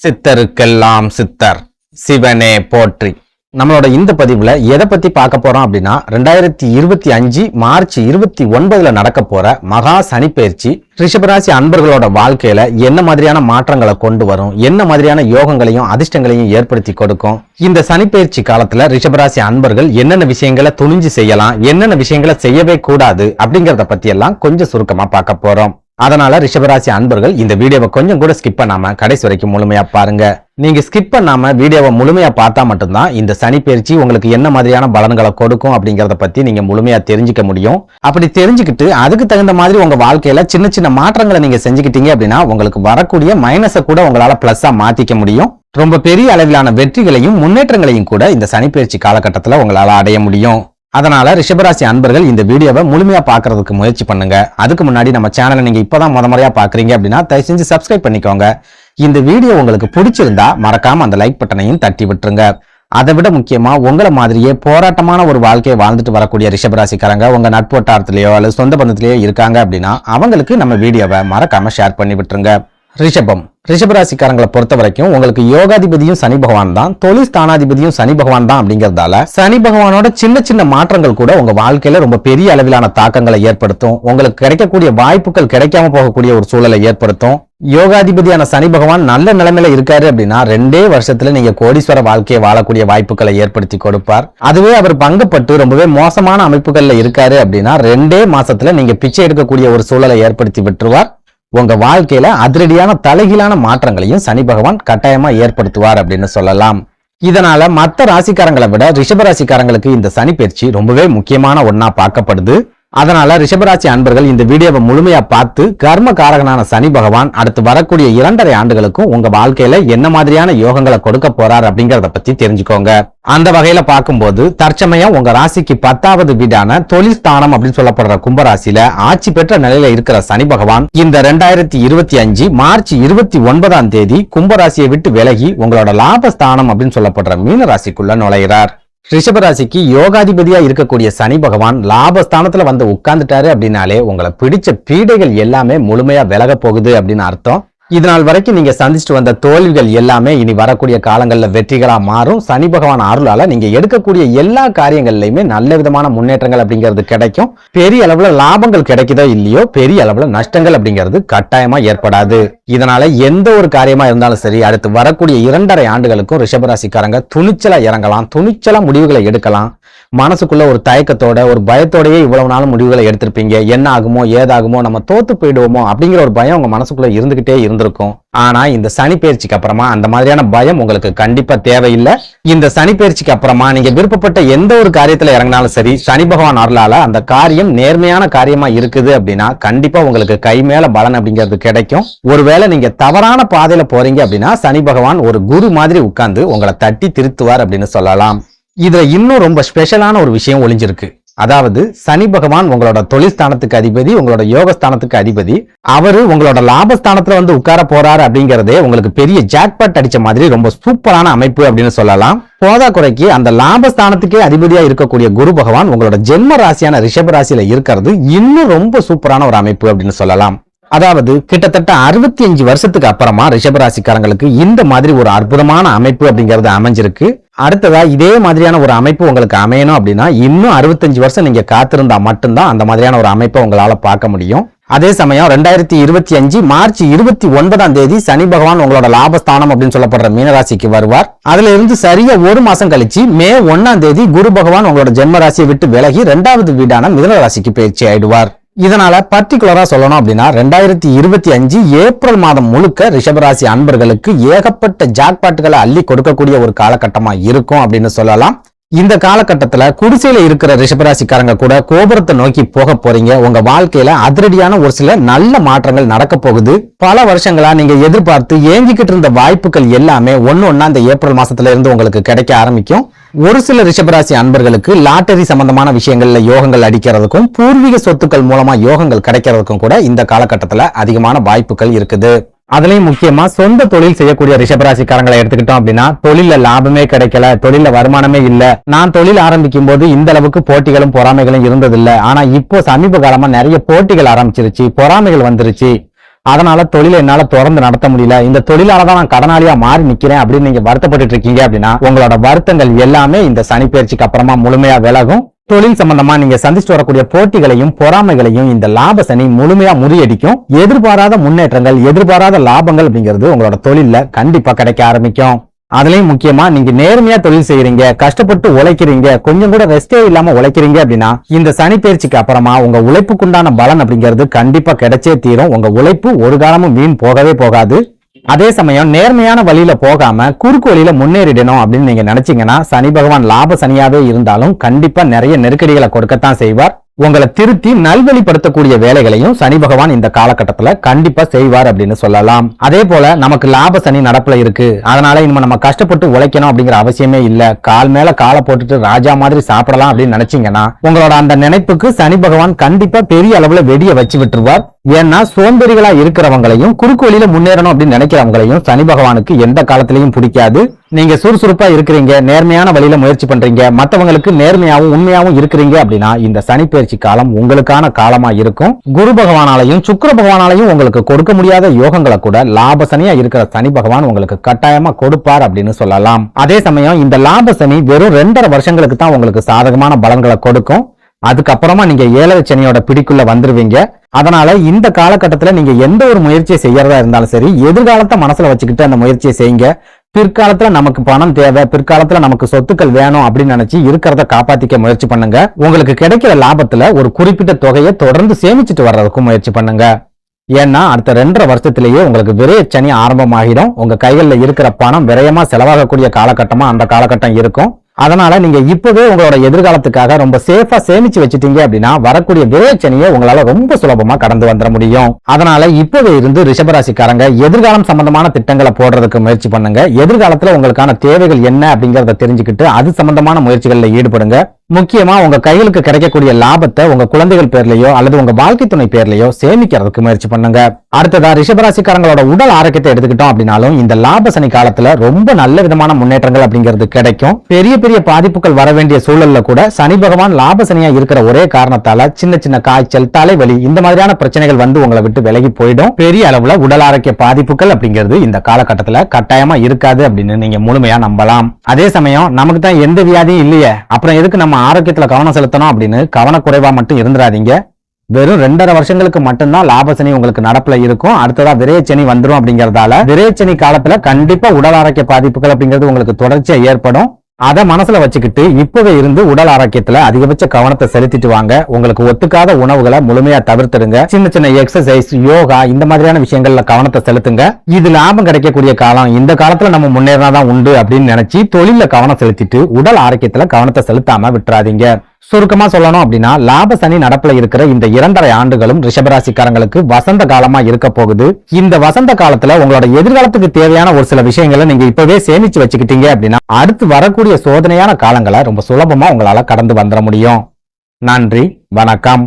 சித்தருக்கெல்லாம் சித்தர் சிவனே போற்றி. நம்மளோட இந்த பதிவுல எதை பத்தி பார்க்க போறோம் அப்படின்னா 2025 மார்ச் 29 நடக்க போற மகா சனிப்பெயர்ச்சி ரிஷபராசி அன்பர்களோட வாழ்க்கையில என்ன மாதிரியான மாற்றங்களை கொண்டு வரும், என்ன மாதிரியான யோகங்களையும் அதிர்ஷ்டங்களையும் ஏற்படுத்தி கொடுக்கும். இந்த சனிப்பெயர்ச்சி காலத்துல ரிஷபராசி அன்பர்கள் என்னென்ன விஷயங்களை துணிஞ்சு செய்யலாம், என்னென்ன விஷயங்களை செய்யவே கூடாது அப்படிங்கறத பத்தி எல்லாம் கொஞ்சம் சுருக்கமா பார்க்க போறோம். அதனால ரிஷபராசி அன்பர்கள் இந்த வீடியோவை கொஞ்சம் கூட ஸ்கிப் பண்ணாம கடைசி வரைக்கும் முழுமையா பாருங்க. நீங்க ஸ்கிப் பண்ணாம வீடியோவை முழுமையா பார்த்தா மட்டும்தான் இந்த சனிப்பெயர்ச்சி உங்களுக்கு என்ன மாதிரியான பலன்களை கொடுக்கும் அப்படிங்கறத பத்தி நீங்க முழுமையா தெரிஞ்சுக்க முடியும். அப்படி தெரிஞ்சுக்கிட்டு அதுக்கு தகுந்த மாதிரி உங்க வாழ்க்கையில சின்ன சின்ன மாற்றங்களை நீங்க செஞ்சுக்கிட்டீங்க அப்படின்னா உங்களுக்கு வரக்கூடிய மைனஸை கூட உங்களால பிளஸ்ஸா மாத்திக்க முடியும். ரொம்ப பெரிய அளவிலான வெற்றிகளையும் முன்னேற்றங்களையும் கூட இந்த சனிப்பெயர்ச்சி காலகட்டத்துல உங்களால அடைய முடியும். அதனால ரிஷபராசி அன்பர்கள் இந்த வீடியோவை முழுமையா பாக்குறதுக்கு முயற்சி பண்ணுங்க. அதுக்கு முன்னாடி நம்ம சேனலை நீங்க இப்பதான் முறையா பாக்குறீங்க அப்படின்னா தயவு செஞ்சு சப்ஸ்கிரைப் பண்ணிக்கோங்க. இந்த வீடியோ உங்களுக்கு பிடிச்சிருந்தா மறக்காம அந்த லைக் பட்டனையும் தட்டி விட்டுருங்க. அதை விட முக்கியமா உங்களை மாதிரியே போராட்டமான ஒரு வாழ்க்கையை வாழ்ந்துட்டு வரக்கூடிய ரிஷபராசிக்காரங்க உங்க நட்பு வட்டாரத்திலேயோ அல்லது சொந்த பந்தத்திலேயோ இருக்காங்க அப்படின்னா அவங்களுக்கு நம்ம வீடியோவை மறக்காம ஷேர் பண்ணி விட்டுருங்க. ரிஷபராசிக்காரங்களை பொறுத்த வரைக்கும் உங்களுக்கு யோகாதிபதியும் சனி பகவான் தான், தொழில் ஸ்தானாதிபதியும் சனி பகவான் தான். அப்படிங்கறதால சனி பகவானோட சின்ன சின்ன மாற்றங்கள் கூட உங்க வாழ்க்கையில ரொம்ப பெரிய அளவிலான தாக்கங்களை ஏற்படுத்தும். உங்களுக்கு கிடைக்கக்கூடிய வாய்ப்புகள் கிடைக்காம போகக்கூடிய ஒரு சூழலை ஏற்படுத்தும். யோகாதிபதியான சனி பகவான் நல்ல நிலைமையில இருக்காரு அப்படின்னா 2 வருஷத்துல நீங்க கோடீஸ்வர வாழ்க்கையை வாழக்கூடிய வாய்ப்புகளை ஏற்படுத்தி கொடுப்பார். அதுவே அவர் பங்குப்பட்டு ரொம்பவே மோசமான அமைப்புகள்ல இருக்காரு அப்படின்னா 2 மாசத்துல நீங்க பிச்சை எடுக்கக்கூடிய ஒரு சூழலை ஏற்படுத்தி விட்டுருவார். உங்க வாழ்க்கையில அதிரடியான தலைகீழான மாற்றங்களையும் சனி பகவான் கட்டாயமா ஏற்படுத்துவார் அப்படின்னு சொல்லலாம். இதனால மற்ற ராசிக்காரங்களை விட ரிஷபராசிக்காரங்களுக்கு இந்த சனிப்பெயர்ச்சி ரொம்பவே முக்கியமான ஒண்ணா பார்க்கப்படுது. அதனால ரிஷபராசி அன்பர்கள் இந்த வீடியோவை முழுமையா பார்த்து கர்ம காரகனான சனி பகவான் அடுத்து வரக்கூடிய 2.5 ஆண்டுகளுக்கும் உங்க வாழ்க்கையில என்ன மாதிரியான யோகங்களை கொடுக்க போறார் அப்படிங்கறத பத்தி தெரிஞ்சுக்கோங்க. அந்த வகையில பார்க்கும்போது தற்சமயம் உங்க ராசிக்கு 10வது வீடான தொழில் ஸ்தானம் அப்படின்னு சொல்லப்படுற கும்பராசியில ஆட்சி பெற்ற நிலையில இருக்கிற சனி பகவான் இந்த 2025 மார்ச் 29ஆம் தேதி கும்பராசியை விட்டு விலகி உங்களோட லாபஸ்தானம் அப்படின்னு சொல்லப்படுற மீன ராசிக்குள்ள நுழைகிறார். ரிஷபராசிக்கு யோகாதிபதியா இருக்கக்கூடிய சனி பகவான் லாபஸ்தானத்துல வந்து உட்கார்ந்துட்டாரு அப்படின்னாலே உங்களை பிடிச்ச பீடைகள் எல்லாமே முழுமையா விலக போகுது அப்படின்னு அர்த்தம். இதனால் வரைக்கும் நீங்க சந்திச்சுட்டு வந்த தோல்விகள் எல்லாமே இனி வரக்கூடிய காலங்கள்ல வெற்றிகளா மாறும். சனி பகவான் அருளால நீங்க எடுக்கக்கூடிய எல்லா காரியங்கள்லயுமே நல்ல விதமான முன்னேற்றங்கள் அப்படிங்கிறது கிடைக்கும். பெரிய அளவுல லாபங்கள் கிடைக்குதோ இல்லையோ பெரிய அளவுல நஷ்டங்கள் அப்படிங்கிறது கட்டாயமா ஏற்படாது. இதனால எந்த ஒரு காரியமா இருந்தாலும் சரி அடுத்து வரக்கூடிய 2.5 ஆண்டுகளுக்கும் ரிஷபராசிக்காரங்க துணிச்சலா இறங்கலாம், துணிச்சலா முடிவுகளை எடுக்கலாம். மனசுக்குள்ள ஒரு தயக்கத்தோட ஒரு பயத்தோடயே இவ்வளவு நாள் முடிவுகளை எடுத்திருப்பீங்க. என்ன ஆகுமோ ஏதாகுமோ நம்ம தோத்து போயிடுவோமோ அப்படிங்கிற ஒரு பயம் உங்க மனசுக்குள்ள இருந்துகிட்டே இருந்திருக்கும். ஆனா இந்த சனிப்பெயர்ச்சிக்கு அப்புறமா அந்த மாதிரியான பயம் உங்களுக்கு கண்டிப்பா தேவையில்லை. இந்த சனிப்பெயர்ச்சிக்கு அப்புறமா நீங்க விருப்பப்பட்ட எந்த ஒரு காரியத்துல இறங்கினாலும் சரி சனி பகவான் அருளால அந்த காரியம் நேர்மையான காரியமா இருக்குது அப்படின்னா கண்டிப்பா உங்களுக்கு கை மேல பலன் அப்படிங்கிறது கிடைக்கும். ஒருவேளை நீங்க தவறான பாதையில போறீங்க அப்படின்னா சனி பகவான் ஒரு குரு மாதிரி உட்கார்ந்து உங்களை தட்டி திருத்துவார் அப்படின்னு சொல்லலாம். இதுல இன்னும் ரொம்ப ஸ்பெஷலான ஒரு விஷயம் ஒளிஞ்சிருக்கு. அதாவது சனி பகவான் உங்களோட தொழில் ஸ்தானத்துக்கு அதிபதி, உங்களோட யோகஸ்தானத்துக்கு அதிபதி. அவரு உங்களோட லாபஸ்தானத்துல வந்து உட்கார போறாரு அப்படிங்கறதே உங்களுக்கு பெரிய ஜாக்பாட் அடிச்ச மாதிரி ரொம்ப சூப்பரான அமைப்பு அப்படின்னு சொல்லலாம். போதா குறைக்கு அந்த லாபஸ்தானத்துக்கே அதிபதியா இருக்கக்கூடிய குரு பகவான் உங்களோட ஜென்ம ராசியான ரிஷப ராசியில இருக்கிறது இன்னும் ரொம்ப சூப்பரான ஒரு அமைப்பு அப்படின்னு சொல்லலாம். அதாவது கிட்டத்தட்ட 65 வருஷத்துக்கு அப்புறமா ரிஷபராசிக்காரங்களுக்கு இந்த மாதிரி ஒரு அற்புதமான அமைப்பு அப்படிங்கிறது அமைஞ்சிருக்கு. அடுத்ததா இதே மாதிரியான ஒரு அமைப்பு உங்களுக்கு அமையணும் அப்படின்னா இன்னும் 65 வருஷம் நீங்க காத்திருந்தா மட்டும்தான் அந்த மாதிரியான ஒரு அமைப்பை உங்களால பார்க்க முடியும். அதே சமயம் 2025 மார்ச் 29ஆம் தேதி சனி பகவான் உங்களோட லாபஸ்தானம் அப்படின்னு சொல்லப்படுற மீனராசிக்கு வருவார். அதுல இருந்து சரியா 1 மாசம் கழிச்சு மே 1ஆம் தேதி குரு பகவான் உங்களோட ஜென்ம ராசியை விட்டு விலகி 2வது வீடான மிதுன ராசிக்கு பயிற்சி ஆயிடுவார். இதனால பர்டிகுலரா சொல்லணும் அப்படின்னா 2025 ஏப்ரல் மாதம் முழுக்க ரிஷபராசி அன்பர்களுக்கு ஏகப்பட்ட ஜாக்பாட்டுகளை அள்ளி கொடுக்கக்கூடிய ஒரு காலகட்டமா இருக்கும் அப்படின்னு சொல்லலாம். இந்த காலகட்டத்துல குடிசையில இருக்கிற ரிஷபராசிக்காரங்க கூட கோபுரத்தை நோக்கி போக போறீங்க. உங்க வாழ்க்கையில அதிரடியான ஒரு சில நல்ல மாற்றங்கள் நடக்க போகுது. பல வருஷங்களா நீங்க எதிர்பார்த்து ஏங்கிக்கிட்டு இருந்த வாய்ப்புகள் எல்லாமே ஒண்ணு இந்த ஏப்ரல் மாசத்துல இருந்து உங்களுக்கு கிடைக்க ஆரம்பிக்கும். ஒரு சில ரிஷபராசி அன்பர்களுக்கு லாட்டரி சம்பந்தமான விஷயங்கள்ல யோகங்கள் அடிக்கிறதுக்கும் பூர்வீக சொத்துக்கள் மூலமா யோகங்கள் கிடைக்கிறதுக்கும் கூட இந்த காலகட்டத்துல அதிகமான வாய்ப்புகள் இருக்குது. அதுலயும் முக்கியமா சொந்த தொழில் செய்யக்கூடிய ரிஷபராசிக்காரங்களை எடுத்துக்கிட்டோம் அப்படின்னா தொழில லாபமே கிடைக்கல, தொழில வருமானமே இல்ல. நான் தொழில் ஆரம்பிக்கும் போது இந்த அளவுக்கு போட்டிகளும் பொறாமைகளும் இருந்ததில்லை. ஆனா இப்போ சமீப காலமா நிறைய போட்டிகள் ஆரம்பிச்சிருச்சு, பொறாமைகள் வந்துருச்சு. அதனால தொழிலை என்னால தொடர்ந்து நடத்த முடியல, இந்த தொழிலாலதான் நான் கடனாளியா மாறி நிக்கிறேன் அப்படின்னு நீங்க வருத்தப்பட்டு இருக்கீங்க அப்படின்னா உங்களோட வருத்தங்கள் எல்லாமே இந்த சனி பயிற்சிக்கு அப்புறமா முழுமையா விலகும். தொழில் சம்பந்தமா நீங்க சந்திச்சுட்டு வரக்கூடிய போட்டிகளையும் பொறாமைகளையும் இந்த லாப சனி முழுமையா முறியடிக்கும். எதிர்பாராத முன்னேற்றங்கள், எதிர்பாராத லாபங்கள் அப்படிங்கிறது உங்களோட தொழில்ல கண்டிப்பா கிடைக்க ஆரம்பிக்கும். அதுலயும் முக்கியமா நீங்க நேர்மையா தொழில் செய்யறீங்க, கஷ்டப்பட்டு உழைக்கிறீங்க, கொஞ்சம் கூட ரெஸ்டே இல்லாம உழைக்கிறீங்க அப்படின்னா இந்த சனி பயிற்சிக்கு அப்புறமா உங்க உழைப்புக்குண்டான பலன் அப்படிங்கிறது கண்டிப்பா கிடைச்சே தீரும். உங்க உழைப்பு ஒரு காலமும் வீண் போகவே போகாது. அதே சமயம் நேர்மையான வழியில போகாம குறுக்கு வழியில முன்னேறிடணும் அப்படின்னு நீங்க நினைச்சீங்கன்னா சனி பகவான் லாப சனியாவே இருந்தாலும் கண்டிப்பா நிறைய நெருக்கடிகளை கொடுக்கத்தான் செய்வார். உங்களை திருத்தி நல்வழிப்படுத்தக்கூடிய வேலைகளையும் சனி பகவான் இந்த காலகட்டத்துல கண்டிப்பா செய்வார் அப்படின்னு சொல்லலாம். அதே போல நமக்கு லாப சனி நடப்புல இருக்கு, அதனால இனிமே நம்ம கஷ்டப்பட்டு உழைக்கணும் அப்படிங்கிற அவசியமே இல்ல, கால் மேல காலை போட்டுட்டு ராஜா மாதிரி சாப்பிடலாம் அப்படின்னு நினைச்சீங்கன்னா உங்களோட அந்த நினைப்புக்கு சனி பகவான் கண்டிப்பா பெரிய அளவுல வெடிய வச்சு விட்டுருவார். ஏன்னா சோம்பேறிகளா இருக்கிறவங்களையும் குறுக்கு வழியில முன்னேறணும் அப்படின்னு நினைக்கிறவங்களையும் சனி பகவானுக்கு எந்த காலத்திலையும் பிடிக்காது. நீங்க சுறுசுறுப்பா இருக்கிறீங்க, நேர்மையான வழியில முயற்சி பண்றீங்க, மத்தவங்களுக்கு நேர்மையாவும் உண்மையாவும் இருக்கிறீங்க அப்படின்னா இந்த சனி பயிற்சி காலம் உங்களுக்கான காலமா இருக்கும். குரு பகவானாலையும் சுக்கிர பகவானாலையும் உங்களுக்கு கொடுக்க முடியாத யோகங்களை கூட லாப சனியா இருக்கிற சனி பகவான் உங்களுக்கு கட்டாயமா கொடுப்பார் அப்படின்னு சொல்லலாம். அதே சமயம் இந்த லாப சனி வெறும் 2.5 வருஷங்களுக்கு தான் உங்களுக்கு சாதகமான பலன்களை கொடுக்கும். அதுக்கப்புறமா நீங்க 7வது சனியோட பிடிக்குள்ள வந்துருவீங்க. அதனால இந்த காலகட்டத்துல நீங்க எந்த ஒரு முயற்சியை செய்யறதா இருந்தாலும் சரி, எதிர்காலத்தை மனசுல வச்சுக்கிட்டு அந்த முயற்சியை செய்யுங்க. பிற்காலத்துல நமக்கு பணம் தேவை, பிற்காலத்துல நமக்கு சொத்துக்கள் வேணும் அப்படின்னு நினைச்சு இருக்கிறத காப்பாத்திக்க முயற்சி பண்ணுங்க. உங்களுக்கு கிடைக்கிற லாபத்துல ஒரு குறிப்பிட்ட தொகையை தொடர்ந்து சேமிச்சுட்டு வர்றதுக்கும் முயற்சி பண்ணுங்க. ஏன்னா அடுத்த 2.5 வருஷத்திலேயே உங்களுக்கு விரைய சனி ஆரம்பமாகிடும். உங்க கைகள்ல இருக்கிற பணம் விரயமா செலவாகக்கூடிய காலகட்டமா அந்த காலகட்டம் இருக்கும். அதனால நீங்க இப்பவே உங்களோட எதிர்காலத்துக்காக ரொம்ப சேஃபா சேமிச்சு வச்சிட்டீங்க அப்படின்னா வரக்கூடிய விரைச்சனியை உங்களால ரொம்ப சுலபமா கடந்து வந்துட முடியும். அதனால இப்பவே இருந்து ரிஷபராசிக்காரங்க எதிர்காலம் சம்பந்தமான திட்டங்களை போடுறதுக்கு முயற்சி பண்ணுங்க. எதிர்காலத்துல உங்களுக்கான தேவைகள் என்ன அப்படிங்கறத தெரிஞ்சுக்கிட்டு அது சம்பந்தமான முயற்சிகள்ல ஈடுபடுங்க. முக்கியமா உங்க கைகளுக்கு கிடைக்கக்கூடிய லாபத்தை உங்க குழந்தைகள் பேர்லயோ அல்லது உங்க வாழ்க்கை துணை பேர்லயோ சேமிக்கிறதுக்கு முயற்சி பண்ணுங்க. அடுத்ததா ரிஷபராசிக்காரங்களோட உடல் ஆரோக்கியத்தை எடுத்துக்கிட்டோம் அப்படின்னாலும் இந்த லாப சனி காலத்துல ரொம்ப நல்ல விதமான முன்னேற்றங்கள் அப்படிங்கிறது கிடைக்கும். பெரிய பெரிய பாதிப்புகள் வர வேண்டிய சூழல்ல கூட சனி பகவான் லாப சனியா இருக்கிற ஒரே காரணத்தால சின்ன சின்ன காய்ச்சல், தலைவலி இந்த மாதிரியான பிரச்சனைகள் வந்து உங்களை விட்டு விலகி போயிடும். பெரிய அளவுல உடல் ஆரோக்கிய பாதிப்புகள் அப்படிங்கிறது இந்த காலகட்டத்துல கட்டாயமா இருக்காது அப்படின்னு நீங்க முழுமையா நம்பலாம். அதே சமயம் நமக்கு தான் எந்த வியாதியும் இல்லையே, அப்புறம் எதுக்கு நம்ம ஆரோக்கியத்துல கவனம் செலுத்தணும் அப்படின்னு கவனக்குறைவா மட்டும் இருந்துராதீங்க. வெறும் 2.5 வருஷங்களுக்கு மட்டும்தான் லாபசனி உங்களுக்கு நடப்புல இருக்கும். அடுத்ததா விரைச்சனி வந்துடும். அப்படிங்கறதால விரைச்சனி காலத்துல கண்டிப்பா உடல் ஆரோக்கிய பாதிப்புகள் அப்படிங்கிறது உங்களுக்கு தொடர்ச்சியா ஏற்படும். அதை மனசுல வச்சுக்கிட்டு இப்பவே இருந்து உடல் ஆரோக்கியத்துல அதிகபட்ச கவனத்தை செலுத்திட்டு வாங்க. உங்களுக்கு ஒத்துக்காத உணவுகளை முழுமையா தவிர்த்துடுங்க. சின்ன சின்ன எக்ஸசைஸ், யோகா இந்த மாதிரியான விஷயங்கள்ல கவனத்தை செலுத்துங்க. இது லாபம் கிடைக்கக்கூடிய காலம். இந்த காலத்துல நம்ம முன்னேறினாதான் உண்டு அப்படின்னு நினைச்சு தொழில கவனம் செலுத்திட்டு உடல் ஆரோக்கியத்துல கவனத்தை செலுத்தாம விட்டுறாதீங்க. சுருக்கமா சொல்லணும் அப்படின்னா லாப சனி நடப்புல இருக்கிற இந்த 2.5 ஆண்டுகளும் ரிஷபராசிக்காரங்களுக்கு வசந்த காலமா இருக்க போகுது. இந்த வசந்த காலத்துல உங்களோட எதிர்காலத்துக்கு தேவையான ஒரு சில விஷயங்களை நீங்க இப்பவே சேமிச்சு வச்சுக்கிட்டீங்க அப்படின்னா அடுத்து வரக்கூடிய சோதனையான காலங்களை ரொம்ப சுலபமா உங்களால கடந்து வந்துட முடியும். நன்றி, வணக்கம்.